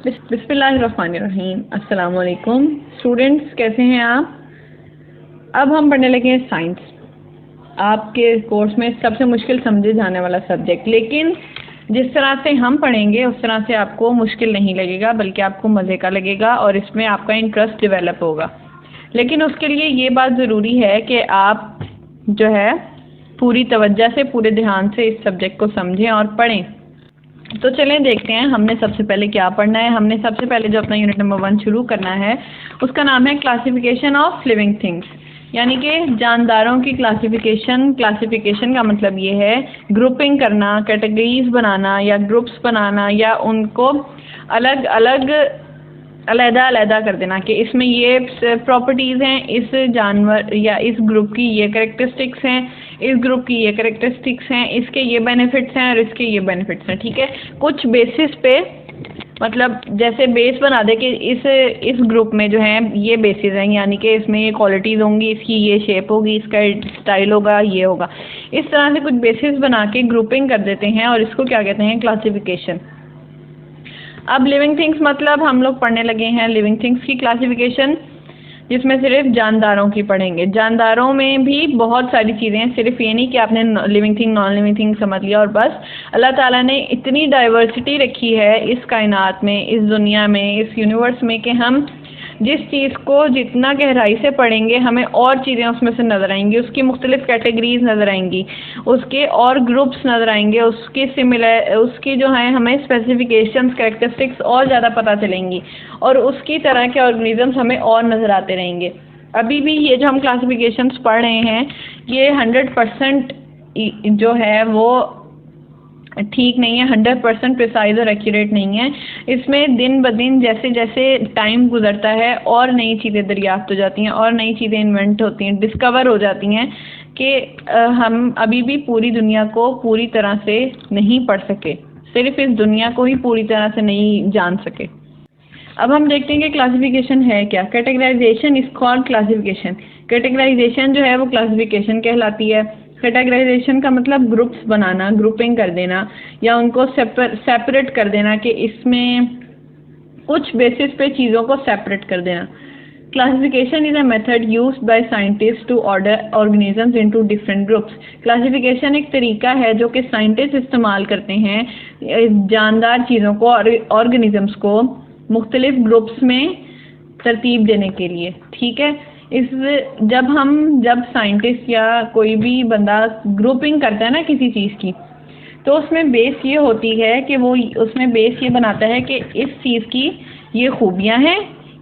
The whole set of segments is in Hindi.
बिस्मिल्लाहिर्रहमानिर्रहीम। अस्सलाम वालेकुम स्टूडेंट्स, कैसे हैं आप। अब हम पढ़ने लगे हैं साइंस, आपके कोर्स में सबसे मुश्किल समझे जाने वाला सब्जेक्ट। लेकिन जिस तरह से हम पढ़ेंगे उस तरह से आपको मुश्किल नहीं लगेगा, बल्कि आपको मज़े का लगेगा और इसमें आपका इंटरेस्ट डेवलप होगा। लेकिन उसके लिए ये बात ज़रूरी है कि आप जो है पूरी तवज्जो से, पूरे ध्यान से इस सब्जेक्ट को समझें और पढ़ें। तो चलें देखते हैं हमने सबसे पहले क्या पढ़ना है। हमने सबसे पहले जो अपना यूनिट नंबर 1 शुरू करना है उसका नाम है क्लासिफिकेशन ऑफ लिविंग थिंग्स, यानी कि जानदारों की क्लासिफिकेशन। क्लासिफिकेशन का मतलब ये है ग्रुपिंग करना, कैटेगरीज बनाना या ग्रुप्स बनाना, या उनको अलग अलग अलहदा कर देना कि इसमें ये प्रॉपर्टीज़ हैं, इस जानवर या इस ग्रुप की ये कैरेक्टरिस्टिक्स हैं, इस ग्रुप की ये कैरेक्टरिस्टिक्स हैं, इसके ये बेनिफिट्स हैं और इसके ये बेनिफिट्स हैं। ठीक है, कुछ बेसिस पे, मतलब जैसे बेस बना दे कि इस ग्रुप में जो है ये बेसिस हैं, यानी कि इसमें ये क्वालिटीज़ होंगी, इसकी ये शेप होगी, इसका स्टाइल होगा, ये होगा। इस तरह से कुछ बेसिस बना के ग्रुपिंग कर देते हैं और इसको क्या कहते हैं, क्लासिफिकेशन। अब लिविंग थिंग्स मतलब हम लोग पढ़ने लगे हैं लिविंग थिंग्स की क्लासिफिकेशन, जिसमें सिर्फ जानदारों की पढ़ेंगे। जानदारों में भी बहुत सारी चीज़ें हैं, सिर्फ ये नहीं कि आपने living thing non living thing समझ लिया और बस। अल्लाह ताला ने इतनी डाइवर्सिटी रखी है इस कायनात में, इस दुनिया में, इस यूनिवर्स में, कि हम जिस चीज़ को जितना गहराई से पढ़ेंगे हमें और चीज़ें उसमें से नज़र आएंगी, उसकी मुख्तलिफ कैटेगरीज नज़र आएंगी, उसके और ग्रुप्स नज़र आएंगे, उसकी जो है हमें स्पेसिफिकेशंस, कैरेक्टरिस्टिक्स और ज़्यादा पता चलेंगी और उसकी तरह के ऑर्गेनिजम्स हमें और नज़र आते रहेंगे। अभी भी ये जो हम क्लासिफिकेशंस पढ़ रहे हैं ये 100% जो है वो ठीक नहीं है, 100% प्रिसाइज और एक्यूरेट नहीं है। इसमें दिन ब दिन जैसे जैसे टाइम गुजरता है और नई चीज़ें दरियाफ्त हो जाती हैं और नई चीज़ें इन्वेंट होती हैं, डिस्कवर हो जाती हैं कि हम अभी भी पूरी दुनिया को पूरी तरह से नहीं पढ़ सके, सिर्फ इस दुनिया को ही पूरी तरह से नहीं जान सके। अब हम देखते हैं कि क्लासिफिकेशन है क्या। Categorisation is called classification. Categorisation जो है वो क्लासिफिकेशन कहलाती है। कैटेगराइजेशन का मतलब ग्रुप्स बनाना, ग्रुपिंग कर देना या उनको सेपरेट कर देना कि इसमें कुछ बेसिस पे चीज़ों को सेपरेट कर देना। Classification is a method used by scientist to order organisms into different groups. Classification एक तरीका है जो कि साइंटिस्ट इस्तेमाल करते हैं जानदार चीज़ों को और ऑर्गेनिजम्स को मुख्तलिफ ग्रुप्स में तरतीब देने के लिए। ठीक है, जब साइंटिस्ट या कोई भी बंदा ग्रुपिंग करता है ना किसी चीज़ की, तो उसमें बेस ये होती है कि वो उसमें बेस ये बनाता है कि इस चीज़ की ये खूबियाँ हैं,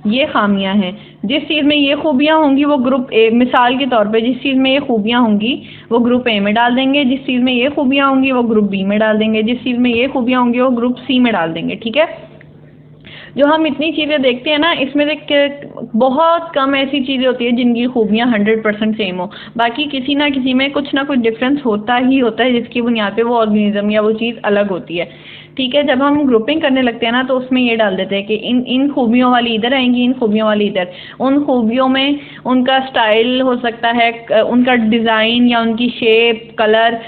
ये खामियां हैं। जिस चीज़ में ये खूबियाँ होंगी वो ग्रुप ए, मिसाल के तौर पे जिस चीज़ में ये खूबियाँ होंगी वो ग्रुप ए में डाल देंगे, जिस चीज़ में ये खूबियाँ होंगी वो ग्रुप बी में डाल देंगे, जिस चीज़ में ये खूबियाँ होंगी वो ग्रुप सी में डाल देंगे। ठीक है, जो हम इतनी चीज़ें देखते हैं ना, इसमें बहुत कम ऐसी चीज़ें होती है जिनकी खूबियाँ 100% सेम हो। बाकी किसी ना किसी में कुछ ना कुछ डिफरेंस होता ही होता है, जिसकी बुनियाद पे वो ऑर्गेनिज्म या वो चीज़ अलग होती है। ठीक है, जब हम ग्रुपिंग करने लगते हैं ना तो उसमें ये डाल देते हैं कि इन खूबियों वाली इधर आएंगी, इन खूबियों वाली इधर। उन खूबियों में उनका स्टाइल हो सकता है, उनका डिज़ाइन या उनकी शेप, कलर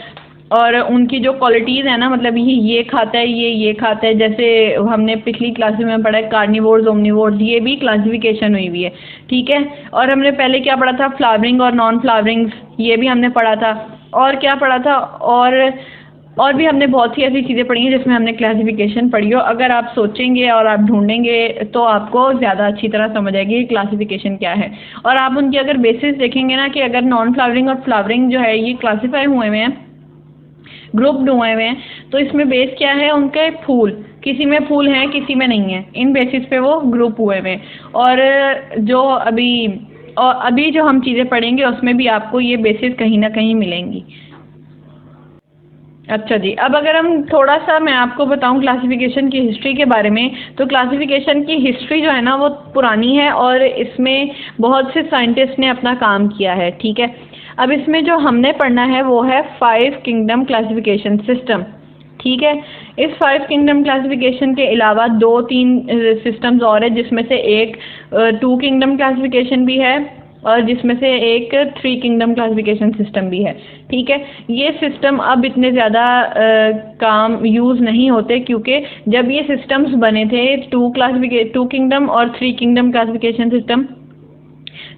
और उनकी जो क्वालिटीज़ है ना, मतलब ये खाता है, ये खाता है। जैसे हमने पिछली क्लास में पढ़ा है कार्निवोर्स, ओमनिवोर्स, ये भी क्लासिफिकेशन हुई हुई है। ठीक है, और हमने पहले क्या पढ़ा था, फ्लावरिंग और नॉन फ्लावरिंग्स, ये भी हमने पढ़ा था। और क्या पढ़ा था, और भी हमने बहुत सी ऐसी चीज़ें पढ़ी हैं जिसमें हमने क्लासिफिकेशन पढ़ी हो। अगर आप सोचेंगे और आप ढूंढेंगे तो आपको ज़्यादा अच्छी तरह समझ आएगी कि क्लासिफिकेशन क्या है। और आप उनकी अगर बेसिस देखेंगे ना कि अगर नॉन फ्लावरिंग और फ्लावरिंग जो है ये क्लासीफाई हुए हुए हैं, ग्रुप हुए हुए हैं, तो इसमें बेस क्या है, उनके फूल, किसी में फूल हैं किसी में नहीं है, इन बेसिस पे वो ग्रुप हुए हुए हैं। और अभी जो हम चीज़ें पढ़ेंगे उसमें भी आपको ये बेसिस कहीं ना कहीं मिलेंगी। अच्छा जी, अब अगर हम थोड़ा सा मैं आपको बताऊं क्लासिफिकेशन की हिस्ट्री के बारे में, तो क्लासिफिकेशन की हिस्ट्री जो है ना वो पुरानी है और इसमें बहुत से साइंटिस्ट ने अपना काम किया है। ठीक है, अब इसमें जो हमने पढ़ना है वो है 5 किंगडम क्लासिफिकेशन सिस्टम। ठीक है, इस 5 किंगडम क्लासिफिकेशन के अलावा 2-3 सिस्टम्स और है, जिसमें से एक 2 किंगडम क्लासिफिकेशन भी है और जिसमें से एक 3 किंगडम क्लासिफिकेशन सिस्टम भी है। ठीक है, ये सिस्टम अब इतने ज़्यादा काम यूज़ नहीं होते, क्योंकि जब ये सिस्टम्स बने थे 2 किंगडम और 3 किंगडम क्लासिफिकेशन सिस्टम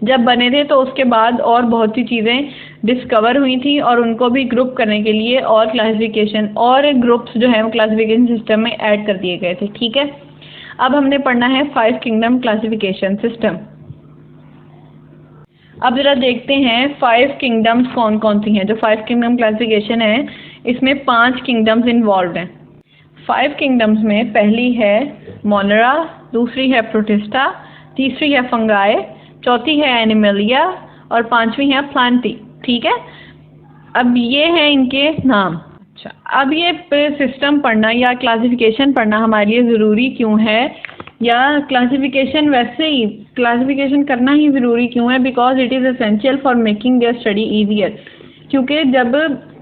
जब बने थे, तो उसके बाद और बहुत सी चीज़ें डिस्कवर हुई थी और उनको भी ग्रुप करने के लिए और क्लासिफिकेशन और ग्रुप्स जो है वो क्लासिफिकेशन सिस्टम में ऐड कर दिए गए थे। ठीक है, अब हमने पढ़ना है 5 किंगडम क्लासिफिकेशन सिस्टम। अब ज़रा देखते हैं 5 किंगडम्स कौन कौन सी हैं। जो 5 किंगडम क्लासिफिकेशन है, इसमें 5 किंगडम्स इन्वॉल्व हैं। 5 किंगडम्स में पहली है मोनेरा, दूसरी है प्रोटिस्टा, तीसरी है फंगाई, चौथी है एनिमलिया और 5वीं है प्लांटी। ठीक है, अब ये हैं इनके नाम। अच्छा, अब ये सिस्टम पढ़ना या क्लासिफिकेशन पढ़ना हमारे लिए ज़रूरी क्यों है, या क्लासिफिकेशन वैसे ही क्लासिफिकेशन करना ही ज़रूरी क्यों है? Because it is essential for making their study easier. क्योंकि जब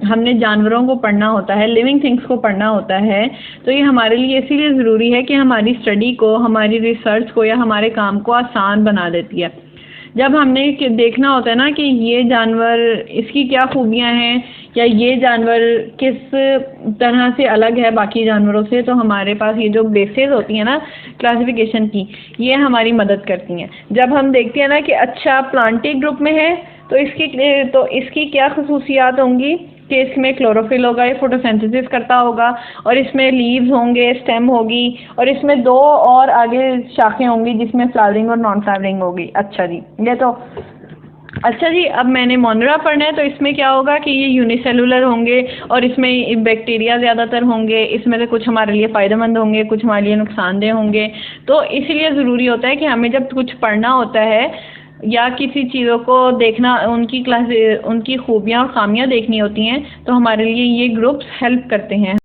हमने जानवरों को पढ़ना होता है, लिविंग थिंग्स को पढ़ना होता है, तो ये हमारे लिए इसीलिए ज़रूरी है कि हमारी स्टडी को, हमारी रिसर्च को या हमारे काम को आसान बना देती है। जब हमने देखना होता है ना कि ये जानवर, इसकी क्या खूबियाँ हैं, या ये जानवर किस तरह से अलग है बाकी जानवरों से, तो हमारे पास ये जो बेसेस होती हैं ना क्लासिफिकेशन की, ये हमारी मदद करती हैं। जब हम देखते हैं ना कि अच्छा प्लांटी ग्रुप में है, तो इसकी क्या खसूसियात होंगी कि इसमें क्लोरोफिल होगा, ये फोटोसिंथेसिस करता होगा, और इसमें लीव्स होंगे, स्टेम होगी, और इसमें 2 और आगे शाखें होंगी जिसमें फ्लावरिंग और नॉन फ्लावरिंग होगी। अच्छा जी, ये तो अच्छा जी। अब मैंने मोनेरा पढ़ना है, तो इसमें क्या होगा कि ये यूनिसेलुलर होंगे और इसमें बैक्टीरिया ज़्यादातर होंगे। इसमें से कुछ हमारे लिए फ़ायदेमंद होंगे, कुछ हमारे लिए नुकसानदेह होंगे। तो इसलिए ज़रूरी होता है कि हमें जब कुछ पढ़ना होता है या किसी चीज़ों को देखना, उनकी खूबियाँ और खामियाँ देखनी होती हैं, तो हमारे लिए ये ग्रुप्स हेल्प करते हैं।